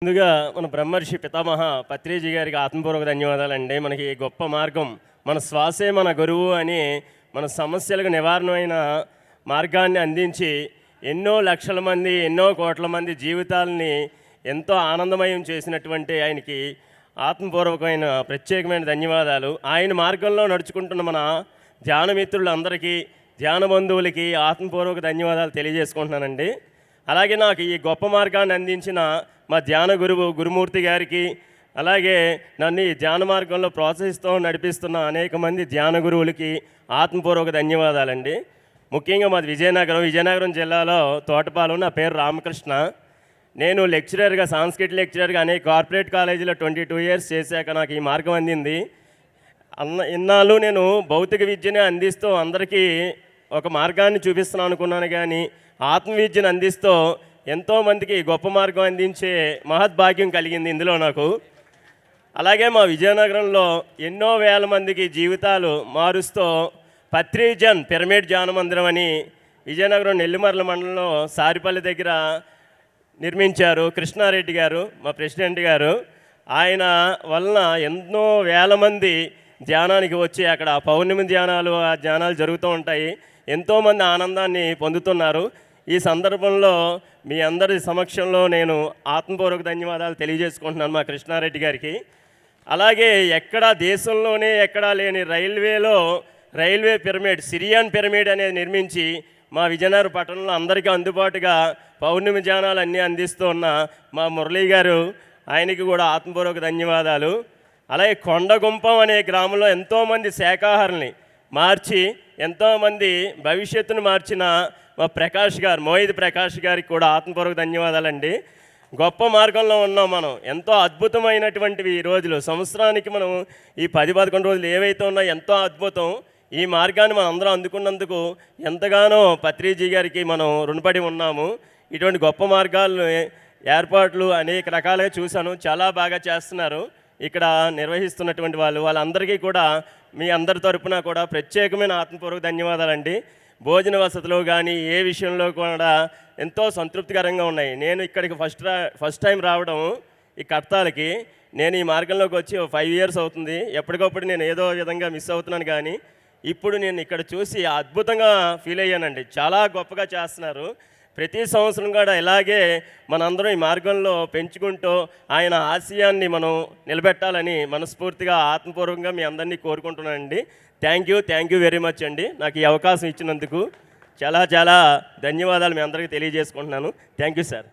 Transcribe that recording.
ముందుగా మన బ్రహ్మర్షి పితామహ పత్రిజీ గారికి ఆత్మపూర్వక ధన్యవాదాలండి. మనకి గొప్ప మార్గం, మన శ్వాసే మన గురువు అని మన సమస్యలకు నివారణమైన మార్గాన్ని అందించి ఎన్నో లక్షల మంది, ఎన్నో కోట్ల మంది జీవితాలని ఎంతో ఆనందమయం చేసినటువంటి ఆయనకి ఆత్మపూర్వకమైన ప్రత్యేకమైన ధన్యవాదాలు. ఆయన మార్గంలో నడుచుకుంటున్న మన ధ్యానమిత్రులందరికీ, ధ్యాన బంధువులకి ఆత్మపూర్వక ధన్యవాదాలు తెలియజేసుకుంటున్నానండి. అలాగే నాకు ఈ గొప్ప మార్గాన్ని అందించిన మా ధ్యాన గురువు గురుమూర్తి గారికి, అలాగే నన్ను ఈ ధ్యాన మార్గంలో ప్రోత్సహిస్తూ నడిపిస్తున్న అనేక మంది ధ్యాన గురువులకి ఆత్మపూర్వక ధన్యవాదాలండి. ముఖ్యంగా మాది విజయనగరం జిల్లాలో తోటపాలెం. నా పేరు రామకృష్ణ. నేను లెక్చరర్గా, సాంస్క్రిట్ లెక్చరర్గా అనేక కార్పొరేట్ కాలేజీలో 22 years చేశాక నాకు ఈ మార్గం అందింది. ఇన్నాళ్ళు నేను భౌతిక విద్యనే అందిస్తూ అందరికీ ఒక మార్గాన్ని చూపిస్తున్నాను అనుకున్నాను, కానీ ఆత్మవిద్యను అందిస్తూ ఎంతోమందికి గొప్ప మార్గం అందించే మహద్భాగ్యం కలిగింది ఇందులో నాకు. అలాగే మా విజయనగరంలో ఎన్నో వేల మందికి జీవితాలు మారుస్తూ పత్రిజన్ పిరమిడ్ ధ్యాన మందిరం అని విజయనగరం నెల్లిమర్ల మండలంలో సారిపల్లి దగ్గర నిర్మించారు. కృష్ణారెడ్డి గారు మా ప్రెసిడెంట్ గారు. ఆయన వలన ఎన్నో వేల మంది ధ్యానానికి వచ్చి అక్కడ పౌర్ణమి ధ్యానాలు, ఆ ధ్యానాలు జరుగుతూ ఉంటాయి. ఎంతోమంది ఆనందాన్ని పొందుతున్నారు. ఈ సందర్భంలో మీ అందరి సమక్షంలో నేను ఆత్మపూర్వక ధన్యవాదాలు తెలియజేసుకుంటున్నాను మా కృష్ణారెడ్డి గారికి. అలాగే దేశంలోనే ఎక్కడా లేని రైల్వే పిరమిడ్, సిరియన్ పిరమిడ్ అనేది నిర్మించి మా విజయనగరం పట్టణంలో అందరికీ అందుబాటుగా పౌర్ణమి ధ్యానాలు అన్నీ అందిస్తూ ఉన్న మా మురళీ గారు, ఆయనకి కూడా ఆత్మపూర్వక ధన్యవాదాలు. అలాగే కొండగుంపం అనే గ్రామంలో ఎంతోమంది శాఖాహారుల్ని మార్చి ఎంతోమంది భవిష్యత్తును మార్చిన మా మోహిత్ ప్రకాష్ గారికి కూడా ఆత్మపూర్వక ధన్యవాదాలండి. గొప్ప మార్గంలో ఉన్నాం మనం. ఎంతో అద్భుతమైనటువంటివి ఈ రోజులు, సంవత్సరానికి మనం ఈ 10-11 రోజులు ఏవైతే ఉన్నాయో ఎంతో అద్భుతం. ఈ మార్గాన్ని మనం అందరం అందుకున్నందుకు ఎంతగానో పత్రిజీ గారికి మనం రుణపడి ఉన్నాము. ఇటువంటి గొప్ప మార్గాలను ఏర్పాట్లు అనేక రకాలుగా చూశాను. చాలా బాగా చేస్తున్నారు ఇక్కడ నిర్వహిస్తున్నటువంటి వాళ్ళందరికీ కూడా మీ అందరి తరపున కూడా ప్రత్యేకమైన ఆత్మపూర్వక ధన్యవాదాలండి. భోజన వసతులు కానీ ఏ విషయంలో కూడా ఎంతో సంతృప్తికరంగా ఉన్నాయి. నేను ఇక్కడికి ఫస్ట్ టైం రావడం ఈ కర్తాలకి. నేను ఈ మార్గంలోకి వచ్చి 5 years అవుతుంది. ఎప్పటికప్పుడు నేను ఏదో విధంగా మిస్ అవుతున్నాను, కానీ ఇప్పుడు నేను ఇక్కడ చూసి అద్భుతంగా ఫీల్ అయ్యానండి. చాలా గొప్పగా చేస్తున్నారు. ప్రతి సంవత్సరం కూడా ఇలాగే మనందరం ఈ మార్గంలో పెంచుకుంటూ ఆయన ఆశయాన్ని మనం నిలబెట్టాలని మనస్ఫూర్తిగా ఆత్మపూర్వకంగా మీ అందరినీ కోరుకుంటున్నానండి. థ్యాంక్ యూ వెరీ మచ్ అండి. నాకు ఈ అవకాశం ఇచ్చినందుకు చాలా ధన్యవాదాలు మీ అందరికీ తెలియజేసుకుంటున్నాను. Thank you sir.